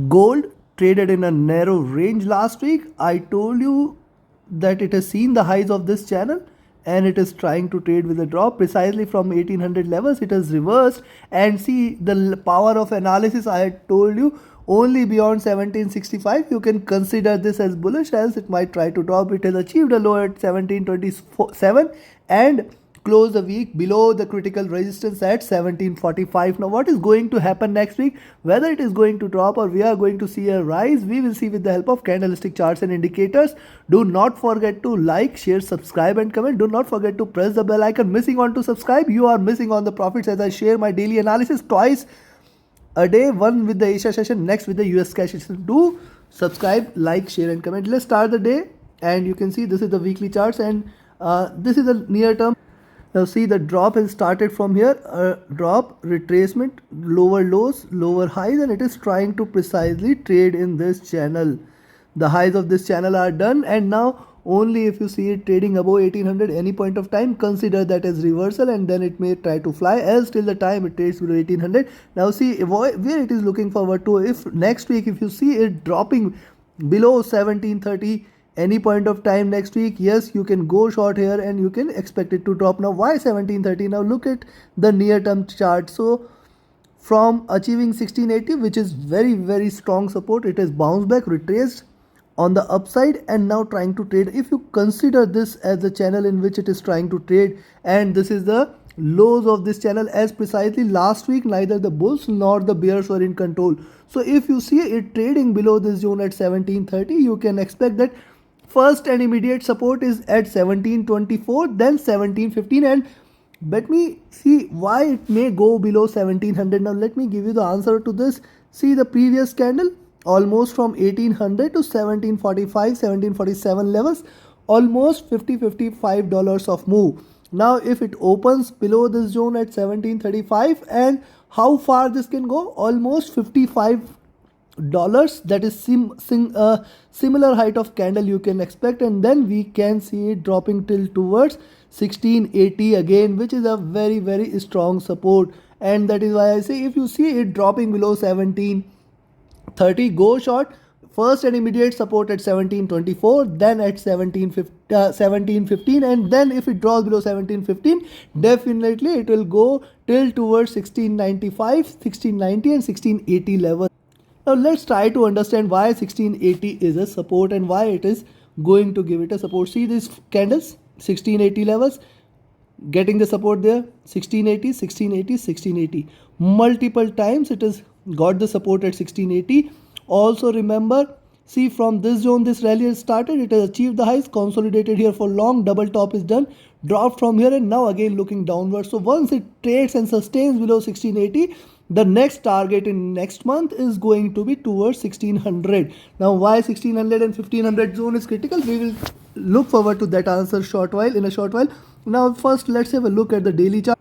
Gold traded in a narrow range last week. I told you that it has seen the highs of this channel and it is trying to trade with a drop precisely from 1800 levels. It has reversed, and see the power of analysis. I had told you only beyond 1765 you can consider this as bullish, else it might try to drop. It has achieved a low at 1727 and close the week below the critical resistance at 1745. Now what is going to happen next week? Whether it is going to drop or we are going to see a rise, we will see with the help of candlestick charts and indicators. Do not forget to like, share, subscribe and comment. Do not forget to press the bell icon. Missing on to subscribe, you are missing on the profits, as I share my daily analysis twice a day, one with the Asia session, next with the USDCAD session. Do subscribe, like, share and comment. Let's start the day, and you can see this is the weekly charts, and this is the near term. Now see, the drop has started from here, drop, retracement, lower lows, lower highs, and it is trying to precisely trade in this channel. The highs of this channel are done, and now only if you see it trading above 1800 any point of time, consider that as reversal, and then it may try to fly, else till the time it trades below 1800. Now see where it is looking forward to. If next week if you see it dropping below 1730 any point of time next week, yes, you can go short here and you can expect it to drop. Now why 1730? Now look at the near term chart. So from achieving 1680, which is very strong support, it has bounced back, retraced on the upside, and now trying to trade. If you consider this as the channel in which it is trying to trade, and this is the lows of this channel, as precisely last week neither the bulls nor the bears were in control. So if you see it trading below this zone at 1730, you can expect that first and immediate support is at 1724, then 1715, and let me see why it may go below 1700. Now let me give you the answer to this. See the previous candle, almost from 1800 to 1745, 1747 levels, almost $55 of move. Now if it opens below this zone at 1735, and how far this can go? Almost $55. That is similar height of candle you can expect, and then we can see it dropping till towards 1680 again, which is a very strong support. And that is why I say if you see it dropping below 1730, go short. First and immediate support at 1724, then at 1715, and then if it draws below 1715, definitely it will go till towards 1695, 1690 and 1680 level. Now let's try to understand why 1680 is a support and why it is going to give it a support. See these candles, 1680 levels, getting the support there, 1680, 1680, 1680. Multiple times it has got the support at 1680. Also remember, see from this zone this rally has started, it has achieved the highs, consolidated here for long, double top is done, dropped from here, and now again looking downward. So once it trades and sustains below 1680, the next target in next month is going to be towards 1600. Now why 1600 and 1500 zone is critical, we will look forward to that answer in a short while. Now first let's have a look at the daily chart.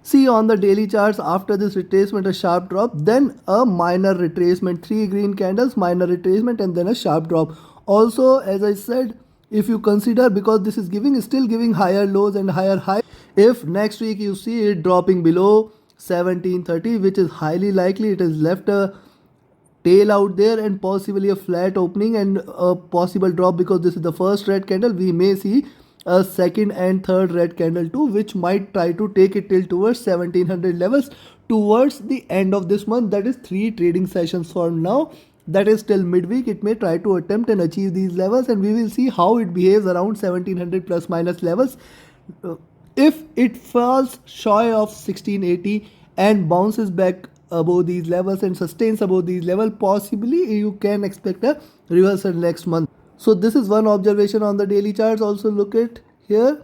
See on the daily charts, after this retracement, a sharp drop, then a minor retracement, 3 green candles, minor retracement, and then a sharp drop. Also, as I said, if you consider, because this is still giving higher lows and higher highs, if next week you see it dropping below 1730, which is highly likely, it has left a tail out there and possibly a flat opening and a possible drop, because this is the first red candle, we may see a second and third red candle too, which might try to take it till towards 1700 levels towards the end of this month. That is 3 trading sessions from now, that is till midweek. It may try to attempt and achieve these levels, and we will see how it behaves around 1700 plus minus levels. If it falls shy of 1680 and bounces back above these levels and sustains above these levels, possibly you can expect a reversal next month. So this is one observation on the daily charts. Also look at here.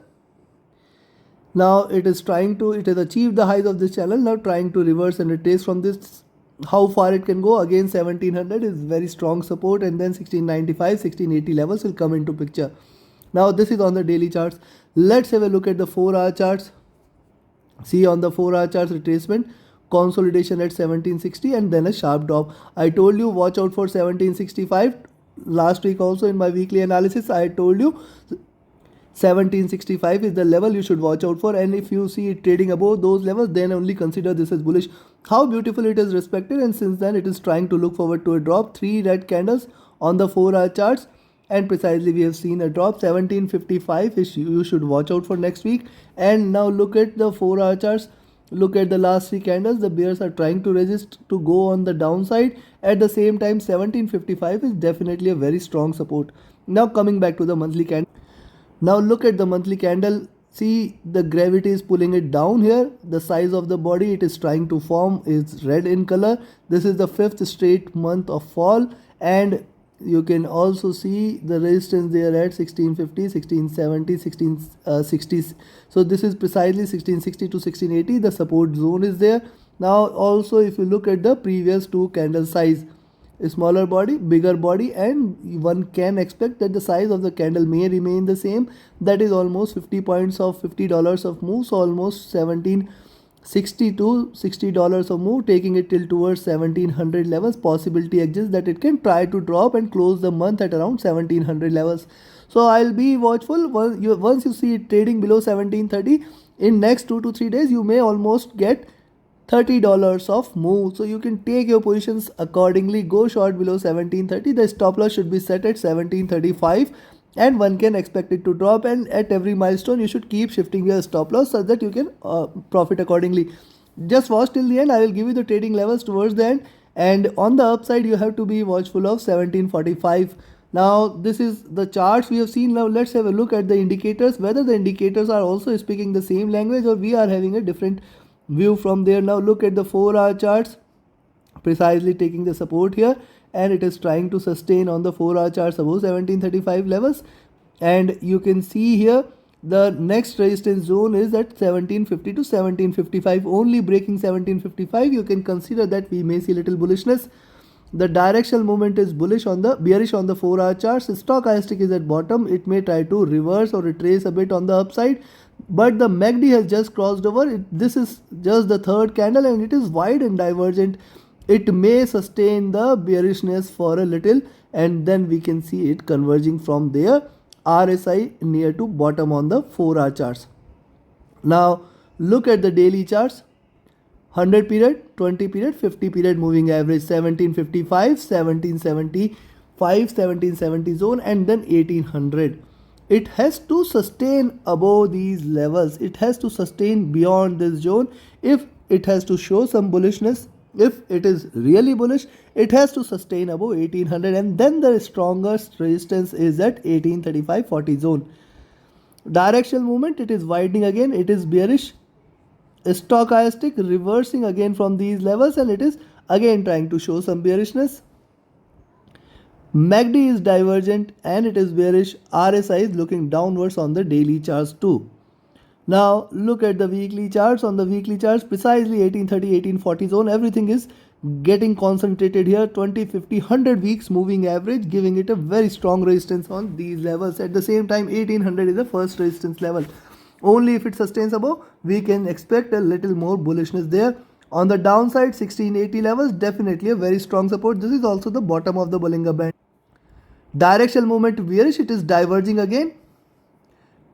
Now it has achieved the highs of this channel, now trying to reverse and retrace from this. How far it can go? Again 1700 is very strong support, and then 1695, 1680 levels will come into picture. Now this is on the daily charts. Let's have a look at the 4-hour charts. See on the 4-hour charts, retracement, consolidation at 1760, and then a sharp drop. I told you watch out for 1765. Last week also in my weekly analysis I told you 1765 is the level you should watch out for, and if you see it trading above those levels, then only consider this as bullish. How beautiful it is respected, and since then it is trying to look forward to a drop. 3 red candles on the 4-hour charts, and precisely we have seen a drop. 1755 is you should watch out for next week. And now look at the 4-hour charts. Look at the last 3 candles. The bears are trying to resist to go on the downside. At the same time, 1755 is definitely a very strong support. Now coming back to the monthly candle. Now look at the monthly candle. See, the gravity is pulling it down here. The size of the body it is trying to form is red in color. This is the 5th straight month of fall, and you can also see the resistance there at 1650, 1670, 1660. So this is precisely 1660 to 1680. The support zone is there. Now also if you look at the previous 2 candle size, a smaller body, bigger body, and one can expect that the size of the candle may remain the same. That is almost 50 points of $50 of move, so almost 1760 to $60 of move, taking it till towards 1700 levels. Possibility exists that it can try to drop and close the month at around 1700 levels. So I'll be watchful. Once you see it trading below 1730, in next 2 to 3 days you may almost get $30 of move, so you can take your positions accordingly. Go short below 1730. The stop loss should be set at 1735, and one can expect it to drop, and at every milestone you should keep shifting your stop loss so that you can profit accordingly. Just watch till the end. I will give you the trading levels towards the end, and on the upside you have to be watchful of 1745. Now this is the charts we have seen. Now let's have a look at the indicators, whether the indicators are also speaking the same language or we are having a different view from there. Now look at the 4-hour charts, precisely taking the support here, and it is trying to sustain on the 4-hour charts above 1735 levels. And you can see here the next resistance zone is at 1750 to 1755. Only breaking 1755 you can consider that we may see little bullishness. The directional movement is bearish on the 4-hour charts. Stochastic is at bottom. It may try to reverse or retrace a bit on the upside, but the MACD has just crossed over. This is just the 3rd candle, and it is wide and divergent. It may sustain the bearishness for a little, and then we can see it converging from there. RSI near to bottom on the 4-hour charts. Now look at the daily charts. 100 period, 20 period, 50 period moving average, 1755, 1775, 1770 zone, and then 1800. It has to sustain above these levels. It has to sustain beyond this zone. If it has to show some bullishness, if it is really bullish, it has to sustain above 1800, and then the strongest resistance is at 1835-40 zone. Directional movement, it is widening again, it is bearish. Stochastic reversing again from these levels, and it is again trying to show some bearishness. MACD is divergent and it is bearish. RSI is looking downwards on the daily charts too. Now look at the weekly charts. On the weekly charts, precisely 1830, 1840 zone, everything is getting concentrated here. 20, 50, 100 weeks moving average, giving it a very strong resistance on these levels. At the same time, 1800 is the first resistance level. Only if it sustains above, we can expect a little more bullishness there. On the downside, 1680 levels, definitely a very strong support. This is also the bottom of the Bollinger Band. Directional movement bearish, it is diverging again.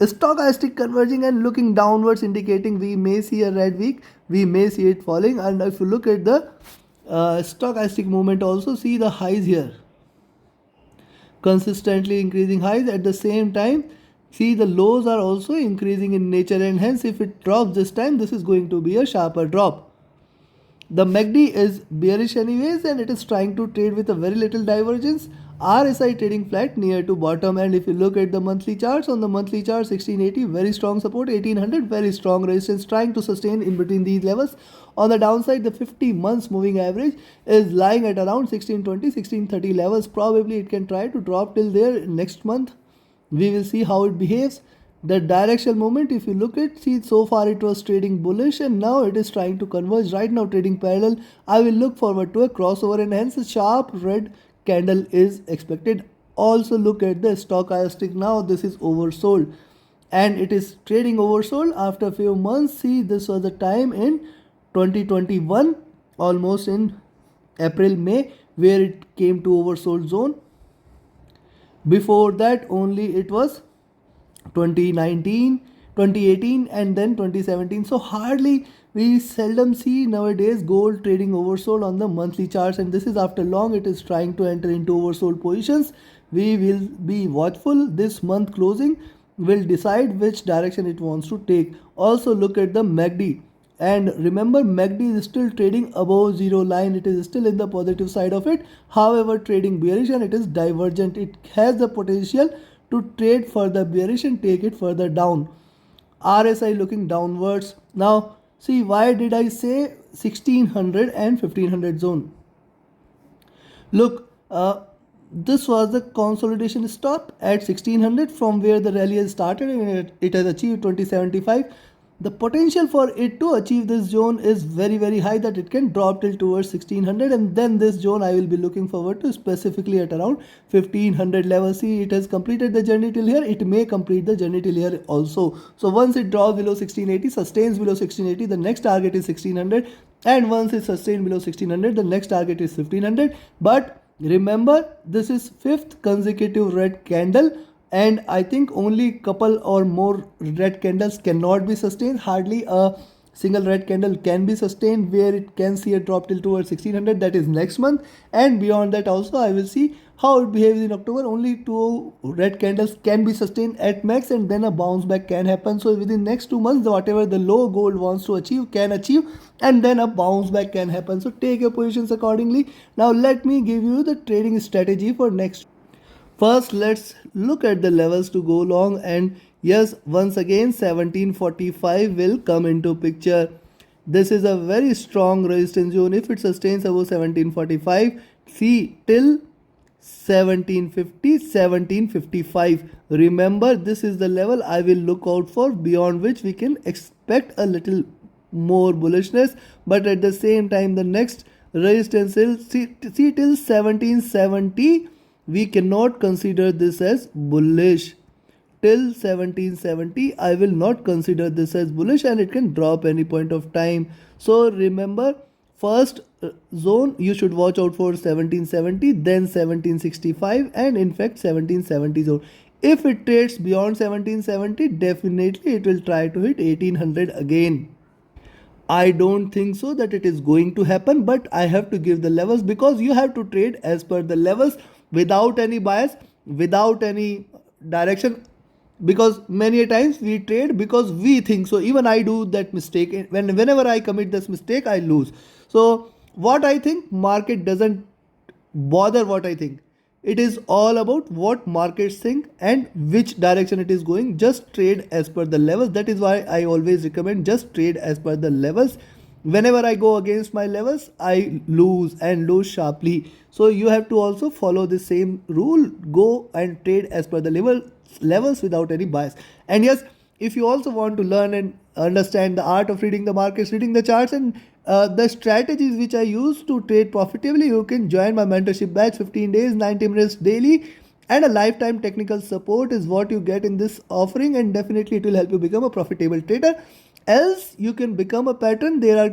Stochastic converging and looking downwards, indicating we may see a red week, we may see it falling. And if you look at the stochastic movement, also see the highs here, consistently increasing highs. At the same time, see the lows are also increasing in nature, and hence if it drops this time, this is going to be a sharper drop. The MACD is bearish anyways, and it is trying to trade with a very little divergence. RSI trading flat near to bottom, and if you look at the monthly charts, on the monthly chart, 1680 very strong support, 1800 very strong resistance, trying to sustain in between these levels. On the downside, the 50 months moving average is lying at around 1620, 1630 levels. Probably it can try to drop till there next month. We will see how it behaves. The directional movement, if you look at, see so far it was trading bullish, and now it is trying to converge. Right now trading parallel. I will look forward to a crossover, and hence a sharp red candle is expected. Also look at the stochastic. Now this is oversold, and it is trading oversold after a few months. See, this was the time in 2021, almost in April, May, where it came to oversold zone. Before that only it was 2019, 2018, and then 2017. So hardly We seldom see nowadays gold trading oversold on the monthly charts, and this is after long it is trying to enter into oversold positions. We will be watchful. This month closing will decide which direction it wants to take. Also look at the MACD. And remember, MACD is still trading above zero line. It is still in the positive side of it. However, trading bearish and it is divergent. It has the potential to trade further bearish and take it further down. RSI looking downwards. Now, see, why did I say 1600 and 1500 zone? Look, this was the consolidation stop at 1600 from where the rally has started, and it has achieved 2075. The potential for it to achieve this zone is very high, that it can drop till towards 1600, and then this zone I will be looking forward to specifically at around 1500 level. See, it has completed the journey till here. It may complete the journey till here also. So once it drops below 1680, sustains below 1680, the next target is 1600, and once it sustains below 1600, the next target is 1500. But remember, this is fifth consecutive red candle, and I think only couple or more red candles cannot be sustained. Hardly a single red candle can be sustained where it can see a drop till towards 1600. That is next month, and beyond that also I will see how it behaves in October. Only 2 red candles can be sustained at max, and then a bounce back can happen. So within next 2 months, whatever the low gold wants to achieve can achieve, and then a bounce back can happen. So take your positions accordingly. Now let me give you the trading strategy for next. First, let's look at the levels to go long, and yes, once again 1745 will come into picture. This is a very strong resistance zone. If it sustains above 1745, see till 1750, 1755. Remember, this is the level I will look out for, beyond which we can expect a little more bullishness. But at the same time, the next resistance is see till 1770. We cannot consider this as bullish. Till 1770, I will not consider this as bullish, and it can drop any point of time. So remember, first zone you should watch out for 1770, then 1765, and in fact 1770 zone. If it trades beyond 1770, definitely it will try to hit 1800 again. I don't think so that it is going to happen, but I have to give the levels, because you have to trade as per the levels without any bias, without any direction, because many a times we trade because we think so. Even I do that mistake. Whenever I commit this mistake, I lose. So what I think, market doesn't bother what I think. It is all about what markets think and which direction it is going. Just trade as per the levels. That is why I always recommend just trade as per the levels. Whenever I go against my levels, I lose, and lose sharply. So you have to also follow the same rule. Go and trade as per the levels without any bias. And yes, if you also want to learn and understand the art of reading the markets, reading the charts, and the strategies which I use to trade profitably, you can join my mentorship batch. 15 days, 90 minutes daily, and a lifetime technical support is what you get in this offering, and definitely it will help you become a profitable trader. Else you can become a pattern. There are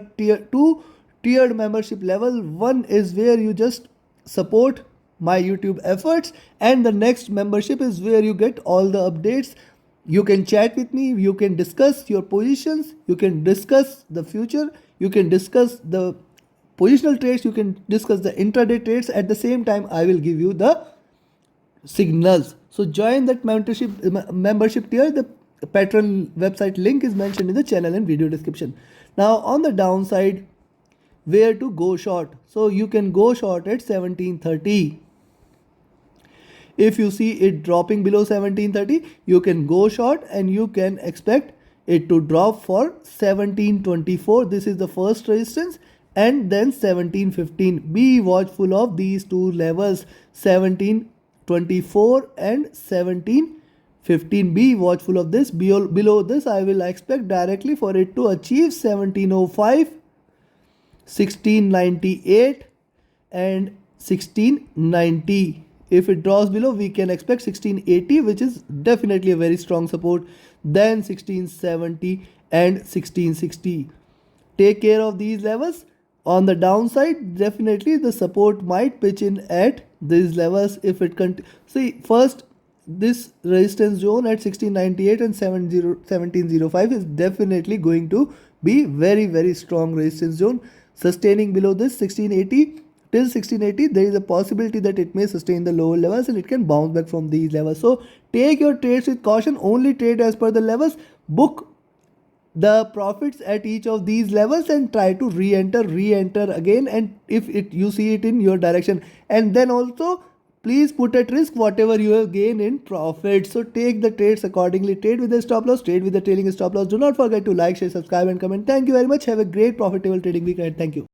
two tiered membership level. One is where you just support my YouTube efforts, and the next membership is where you get all the updates. You can chat with me, you can discuss your positions, you can discuss the future, you can discuss the positional trades, you can discuss the intraday trades. At the same time, I will give you the signals. So join that membership tier. The Patreon website link is mentioned in the channel and video description. Now on the downside, where to go short? So you can go short at 1730. If you see it dropping below 1730, you can go short, and you can expect it to drop for 1724. This is the first resistance, and then 1715. Be watchful of these two levels, 1724 and 1715. Be watchful of this. Below this, I will expect directly for it to achieve 1705, 1698 and 1690. If it draws below, we can expect 1680, which is definitely a very strong support. Then 1670 and 1660. Take care of these levels. On the downside, definitely the support might pitch in at these levels. If it see, first, this resistance zone at 1698 and 1705 is definitely going to be very strong resistance zone, sustaining below this 1680. Till 1680 there is a possibility that it may sustain the lower levels and it can bounce back from these levels. So take your trades with caution, only trade as per the levels, book the profits at each of these levels and try to re-enter again, and if you see it in your direction, and then also please put at risk whatever you have gained in profit. So take the trades accordingly, trade with the stop loss, trade with the trailing stop loss. Do not forget to like, share, subscribe and comment. Thank you very much. Have a great profitable trading week ahead. Thank you.